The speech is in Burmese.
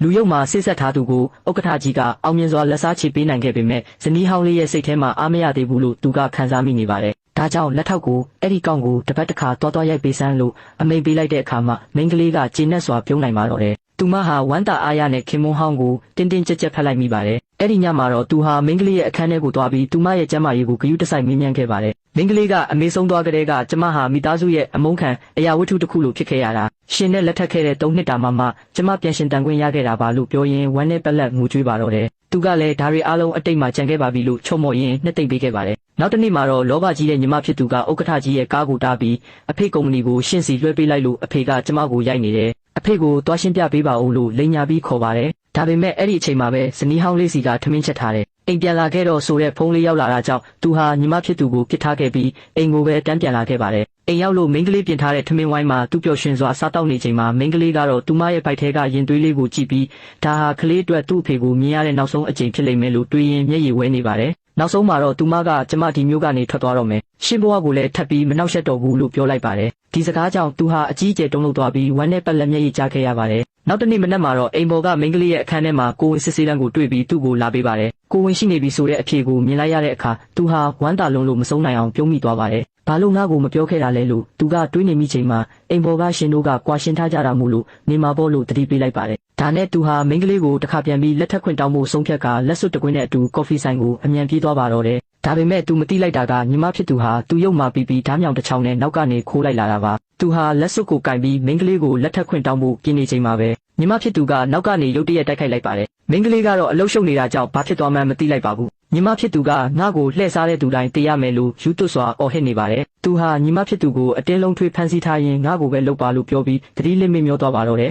လူယုံမှာစစ်ဆက်ထားသူကိုဥက္ကဋ္ဌကြီးကအောင်မြင်စွာလက်စားချေပေးနိုင်ခဲ့ပေမဲ့ဇနီးဟောင်းလေးရဲ့စိတ်ထဲမှာအားမရသေးဘူးလို့သူကခံစားမိနေပါတယ်။ဒါကြောင့်လက်ထောက်ကိုအဲ့ဒီကောင်ကိုတစ်ပတ်တစ်ခါတွားရိုက်ပေးစမ်းလို့အမိန့်ပေးလိုက်တဲ့အခါမှာမိန်းကလေးကကျေနပ်စွာပြုံးနိုင်ပါတော့တယ်။သူမဟာဝမ်းတာအားရနဲ့ခင်မွန်းဟောင်းကိုတင်းတင်းကြပ်ကြပ်ဖက်လိုက်မိပါတယ်။အဲ့ဒီညမှာတော့သူဟာမိန်းကလေးရဲ့အခန်းထဲကိုတွားပြီးသူမရဲ့ကျမ်းမာရေးကိုဂရုတစိုက်မေးမြန်းခဲ့ပါတယ်။မိန်းကလေးကအမေဆုံးသွားကြတဲ့ကကျမဟာမိသားစုရဲ့အမုန်းခံအရာဝတ္ထုတစ်ခုလိုဖြစ်ခဲ့ရတာရှင်နဲ့လက်ထပ်ခဲ့တဲ့3နှစ်တာမှကျမပြန်ရှင်တန်ခွင့်ရခဲ့တာပါလို့ပြောရင်ဝမ်းနဲ့ပက်လက်ငိုကြွေးပါတော့တယ်။သူကလည်းဒါတွေအားလုံးအတိတ်မှာကြံခဲ့ပါပြီလို့ချုံမော်ရင်းနှစ်သိမ့်ပေးခဲ့ပါတယ်။နောက်တစ်နေ့မှာတော့လောဘကြီးတဲ့ညီမဖြစ်သူကဥက္ကဋ္ဌကြီးရဲ့ကားကိုတားပြီးအဖေကုမ္ပဏီကိုရှင်းစီလွှဲပေးလိုက်လို့အဖေကကျမကိုရိုက်နေတယ်။အဖေကိုတွားရှင်းပြပေးပါဦးလို့လိန်ညာပြီးခေါ်ပါတယ်။ဒါပေမဲ့အဲ့ဒီအချိန်မှာပဲဇနီးဟောင်းလေးစီကထမင်းချက်ထားတယ်။အိမ်ပြန်လာခဲ့တော့ဆိုတဲ့ဖုန်းလေးရောက်လာတာကြောင့်သူဟာညီမဖြစ်သူကိုပြစ်ထားခဲ့ပြီးအိမ်ကိုပဲတန်းပြန်လာခဲ့ပါတယ်။အိမ်ရောက်လို့မိန်းကလေးပြင်ထားတဲ့ထမင်းဝိုင်းမှာသူ့ပျော်ရွှင်စွာစားတောက်နေချိန်မှာမိန်းကလေးကတော့သူမရဲ့ဘိုက်ထဲကရင်သွေးလေးကိုကြည့်ပြီးဒါဟာကလေးအတွက်သူ့အဖေကိုမြင်ရတဲ့နောက်ဆုံးအကြိမ်ဖြစ်လိမ့်မယ်လို့တွေးရင်မျက်ရည်ဝဲနေပါတယ်။နောက်ဆုံးမှာတော့သူမကကျမဒီမျိုးကနေထွက်သွားတော့မယ်။ရှင်းဘဝကိုလည်းထပ်ပြီးမနှောက်ယှက်တော့ဘူးလို့ပြောလိုက်ပါတယ်။ဒီစကားကြောင့်သူဟာအကြီးအကျယ်တုန်လှုပ်သွားပြီးဝမ်းနဲ့ပက်လက်မျက်ရည်ကျခဲ့ရပါတယ်။နောက်တစ်နေ့မနက်မှာတော့အိမ်ပေါ်ကမိန်းကလေးရဲ့အခန်းထဲမှာကိုဝင်စစ်ဆေးတန်းကိုတွေ့ပြီးသူ့ကိုလာပေးပါတယ်။ကိုဝင်ရှိနေပြီဆိုတဲ့အဖြေကိုမြင်လိုက်ရတဲ့အခါသူဟာဝမ်းသာလွန်လို့မဆုံးနိုင်အောင်ပြုံးမိသွားပါတယ်။ဘာလို့ငါ့ကိုမပြောခဲ့တာလဲလို့သူကတွေးနေမိချိန်မှာအိမ်ပေါ်ကရှင်တို့ကကွာရှင်းထားကြတာမို့လို့နေမှာပေါ့လို့တတိပေးလိုက်ပါတယ်။ဒါနဲ့သူဟာမိန်းကလေးကိုတစ်ခါပြန်ပြီးလက်ထပ်ခွင့်တောင်းဖို့ဆုံးဖြတ်ကလက်စွပ်တကွင်းနဲ့အတူကော်ဖီဆိုင်ကိုအမြန်ပြေးသွားပါတော့တယ်။ဒါပေမဲ့သူမသိလိုက်တာကညီမဖြစ်သူဟာသူ့ရုပ်မှာပြီးဓားမြောင်တစ်ချောင်းနဲ့နောက်ကနေခိုးလိုက်လာတာပါ။သူဟာလက်စွပ်ကိုကင်ပြီးမိန်းကလေးကိုလက်ထပ်ခွင့်တောင်းဖို့ပြင်နေချိန်မှာပဲညီမဖြစ်သူကနောက်ကနေရုတ်တရက်တိုက်ခိုက်လိုက်ပါတယ်။မိန်းကလေးကတော့အလုရှုပ်နေတာကြောင့်ဘာဖြစ်သွားမှန်းမသိလိုက်ပါဘူး။ညီမဖြစ်သူကငါ့ကိုလှည့်စားတဲ့သူတိုင်းတေးရမယ်လို့ယူသွတ်စွာအော်ဟစ်နေပါတယ်။သူဟာညီမဖြစ်သူကိုအတင်းလုံးထွေးဖမ်းဆီးထားရင်ငါ့ကိုပဲလုပ်ပါလို့ပြောပြီးသတိလစ်မေ့မျောသွားပါတော့တယ်။